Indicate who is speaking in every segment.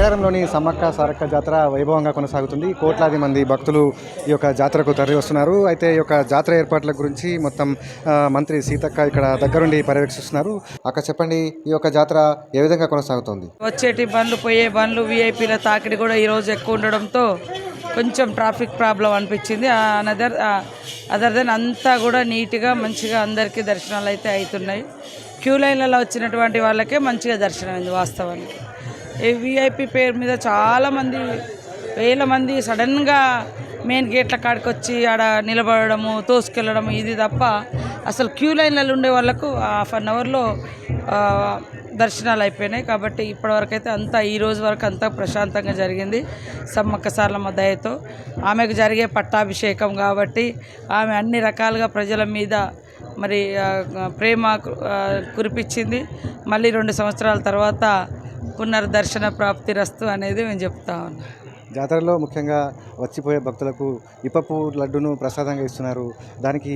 Speaker 1: మేడారంలోని సమ్మక్క సారక్క జాతర వైభవంగా కొనసాగుతుంది. కోట్లాది మంది భక్తులు ఈ యొక్క జాతరకు తరలి వస్తున్నారు. అయితే ఈ యొక్క జాతర ఏర్పాట్ల గురించి మొత్తం మంత్రి సీతక్క ఇక్కడ దగ్గరుండి పర్యవేక్షిస్తున్నారు. అక్క చెప్పండి, ఈ యొక్క జాతర ఏ విధంగా కొనసాగుతుంది?
Speaker 2: వచ్చేటి బండ్లు పోయే బండ్లు వీఐపీల తాకిడి కూడా ఈరోజు ఎక్కువ ఉండడంతో కొంచెం ట్రాఫిక్ ప్రాబ్లం అనిపించింది. అదర్ దెన్ అంతా కూడా నీట్గా మంచిగా అందరికీ దర్శనాలు అయితే అవుతున్నాయి. క్యూ లైన్లలో వచ్చినటువంటి వాళ్ళకే మంచిగా దర్శనమైంది. వాస్తవానికి ఈ వీఐపీ పేరు మీద చాలామంది వేల మంది సడన్గా మెయిన్ గేట్ల కాడికి వచ్చి ఆడ నిలబడము, తోసుకెళ్ళడము ఇది తప్ప అసలు క్యూ లైన్లలో ఉండే వాళ్ళకు హాఫ్ అన్ అవర్లో దర్శనాలు అయిపోయినాయి. కాబట్టి ఇప్పటివరకు అయితే అంతా ఈ రోజు వరకు అంతా ప్రశాంతంగా జరిగింది. సమ్మక్క సారలమ్మ దయతో ఆమెకు జరిగే పట్టాభిషేకం కాబట్టి ఆమె అన్ని రకాలుగా ప్రజల మీద మరి ప్రేమ కురిపించింది. మళ్ళీ 2 సంవత్సరాల తర్వాత పునర్దర్శన ప్రాప్తిరస్తు అనేది మేము చెప్తా ఉన్నాం.
Speaker 1: జాతరలో ముఖ్యంగా వచ్చిపోయే భక్తులకు ఇప్పపు లడ్డును ప్రసాదంగా ఇస్తున్నారు. దానికి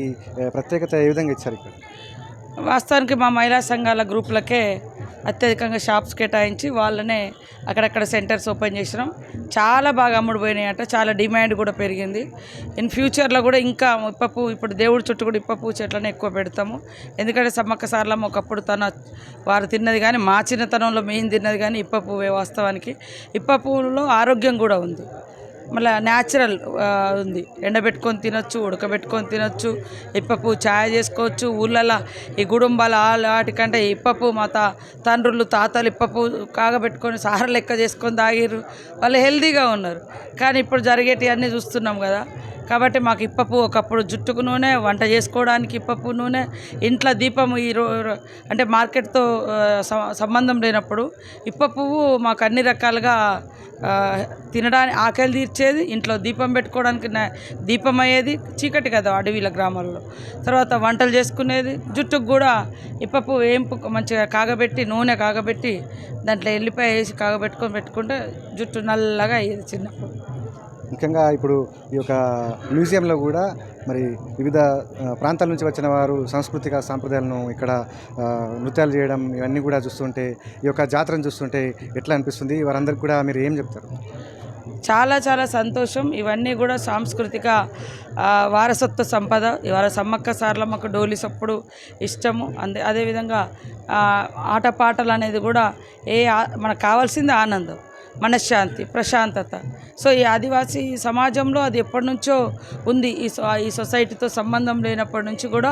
Speaker 1: ప్రత్యేకత ఏ విధంగా ఇచ్చారు? ఇక్కడ
Speaker 2: వాస్తవానికి మా మహిళా సంఘాల గ్రూపులకే అత్యధికంగా షాప్స్ కేటాయించి వాళ్ళనే అక్కడక్కడ సెంటర్స్ ఓపెన్ చేసినాం. చాలా బాగా అమ్ముడుపోయినాయట. చాలా డిమాండ్ కూడా పెరిగింది. ఇన్ ఫ్యూచర్లో కూడా ఇంకా ఇప్పుడు దేవుడి చుట్టూ కూడా ఇప్పపు చెట్లను ఎక్కువ పెడతాము. ఎందుకంటే సమ్మక్క సారలమ్మ ఒకప్పుడు వారు తిన్నది కానీ, మా చిన్నతనంలో మేము తిన్నది కానీ ఇప్పపు. వాస్తవానికి ఇప్పపులో ఆరోగ్యం కూడా ఉంది, మళ్ళీ న్యాచురల్ ఉంది. ఎండబెట్టుకొని తినొచ్చు, ఉడకబెట్టుకొని తినొచ్చు, ఇప్పపు ఛాయ్ చేసుకోవచ్చు. ఊళ్ళల్లో ఈ గుడుంబాల వాటికంటే ఇప్పపు మా తండ్రులు తాతలు ఇప్పపు కాగబెట్టుకొని సార లెక్క చేసుకొని తాగిర్రు. వాళ్ళు హెల్తీగా ఉన్నారు. కానీ ఇప్పుడు జరిగేటివన్నీ చూస్తున్నాం కదా. కాబట్టి మాకు ఇప్పపు ఒకప్పుడు జుట్టుకు నూనె, వంట చేసుకోవడానికి ఇప్పపు నూనె, ఇంట్లో దీపము అంటే మార్కెట్తో సంబంధం లేనప్పుడు ఇప్పపు మాకు అన్ని రకాలుగా తినడానికి ఆకలి తీర్చేది, ఇంట్లో దీపం పెట్టుకోవడానికి దీపం అయ్యేది. చీకటి కదా అడవిల గ్రామాల్లో. తర్వాత వంటలు చేసుకునేది. జుట్టుకు కూడా ఇప్పపు వేంపు మంచిగా కాగబెట్టి, నూనె కాగబెట్టి దాంట్లో ఎల్లిపాయ వేసి పెట్టుకుంటే జుట్టు నల్లగా అయ్యేది చిన్నప్పుడు.
Speaker 1: ముఖ్యంగా ఇప్పుడు ఈ యొక్క మ్యూజియంలో కూడా మరి వివిధ ప్రాంతాల నుంచి వచ్చిన వారు సాంస్కృతిక సాంప్రదాయాలను ఇక్కడ నృత్యాలు చేయడం ఇవన్నీ కూడా చూస్తుంటే, ఈ యొక్క జాతరను చూస్తుంటే ఎట్లా అనిపిస్తుంది? వారందరికీ కూడా మీరు ఏం చెప్తారు?
Speaker 2: చాలా చాలా సంతోషం. ఇవన్నీ కూడా సాంస్కృతిక వారసత్వ సంపద. ఇవాళ సమ్మక్క సారలమ్మకు డోలి సప్పుడు ఇష్టము. అదేవిధంగా ఆటపాటలు అనేది కూడా మనకు కావాల్సింది ఆనందం, మనశ్శాంతి, ప్రశాంతత. సో ఈ ఆదివాసీ సమాజంలో అది ఎప్పటి నుంచో ఉంది. ఈ సొసైటీతో సంబంధం లేనప్పటి నుంచి కూడా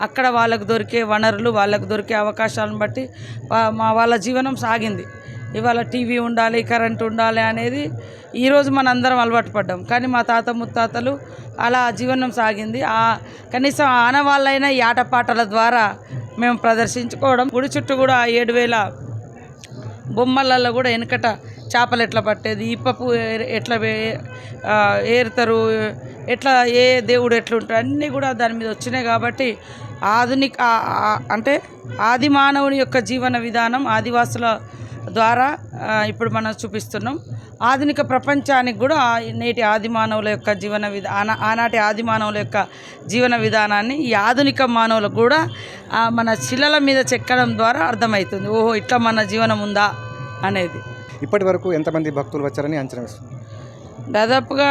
Speaker 2: అక్కడ వాళ్ళకు దొరికే వనరులు, వాళ్ళకు దొరికే అవకాశాలను బట్టి వాళ్ళ జీవనం సాగింది. ఇవాళ టీవీ ఉండాలి, కరెంట్ ఉండాలి అనేది ఈరోజు మనందరం అలవాటు పడ్డాం. కానీ మా తాత ముత్తాతలు అలా జీవనం సాగింది. కనీసం ఆనవాళ్ళైనా ఈ ఆటపాటల ద్వారా మేము ప్రదర్శించుకోవడం. గుడి చుట్టూ కూడా 7,000 బొమ్మలలో కూడా వెనకట చేపలు ఎట్లా పట్టేది, ఇప్పపు ఎట్లా ఏరుతారు, ఎట్లా ఏ దేవుడు ఎట్లుంటారు అన్నీ కూడా దాని మీద వచ్చినాయి. కాబట్టి అంటే ఆది మానవుని యొక్క జీవన విధానం ఆదివాసుల ద్వారా ఇప్పుడు మనం చూపిస్తున్నాం. ఆధునిక ప్రపంచానికి కూడా నేటి ఆది మానవుల యొక్క ఆనాటి ఆది మానవుల యొక్క జీవన విధానాన్ని ఈ ఆధునిక మానవులకు కూడా మన శిలల మీద చెక్కడం ద్వారా అర్థమవుతుంది. ఓహో, ఇట్లా మన జీవనం ఉందా అనేది.
Speaker 1: ఇప్పటి వరకు ఎంతమంది భక్తులు వచ్చారని అంచనా వేస్తుంది?
Speaker 2: దాదాపుగా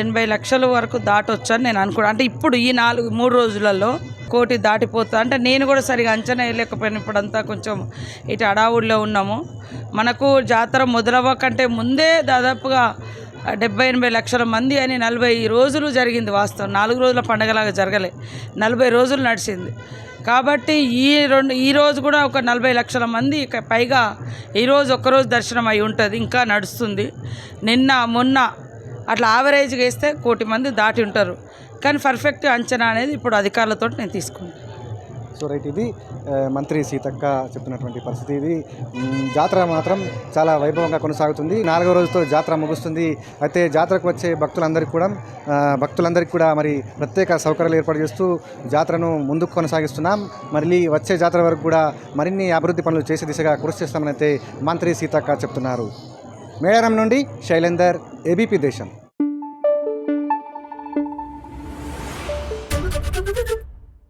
Speaker 2: 80 లక్షల వరకు దాటొచ్చని నేను అనుకున్నాను. అంటే ఇప్పుడు ఈ 3 రోజులలో 1 కోటి దాటిపోతా. అంటే నేను కూడా సరిగా అంచనా వేయలేకపోయినా ఇప్పుడంతా కొంచెం ఇటు అడావుడిలో ఉన్నాము. మనకు జాతర మొదలవ్వకంటే ముందే దాదాపుగా 70-80 లక్షల మంది అని 40 రోజులు జరిగింది. వాస్తవం 4 రోజుల పండగలాగా జరగలే, 40 రోజులు నడిచింది. కాబట్టి ఈ రోజు కూడా ఒక 40 లక్షల మంది పైగా ఈరోజు ఒక్కరోజు దర్శనం అయి ఉంటుంది. ఇంకా నడుస్తుంది. నిన్న మొన్న అట్లా యావరేజ్గా వేస్తే 1 కోటి మంది దాటి ఉంటారు. కానీ పర్ఫెక్ట్ అంచనా అనేది ఇప్పుడు అధికారులతో నేను తీసుకుంటాను.
Speaker 1: సో రైట్, ఇది మంత్రి సీతక్క చెప్తున్నటువంటి పరిస్థితి. ఇది జాతర మాత్రం చాలా వైభవంగా కొనసాగుతుంది. 4వ రోజుతో జాతర ముగుస్తుంది. అయితే జాతరకు వచ్చే భక్తులందరికీ కూడా మరి ప్రత్యేక సౌకర్యాలు ఏర్పాటు చేస్తూ జాతరను ముందుకు కొనసాగిస్తున్నాం. మళ్ళీ వచ్చే జాతర వరకు కూడా మరిన్ని అభివృద్ధి పనులు చేసే దిశగా కృషి చేస్తామని అయితే మంత్రి సీతక్క చెప్తున్నారు. మేడారం నుండి శైలేందర్, ఏబీపీ దేశం.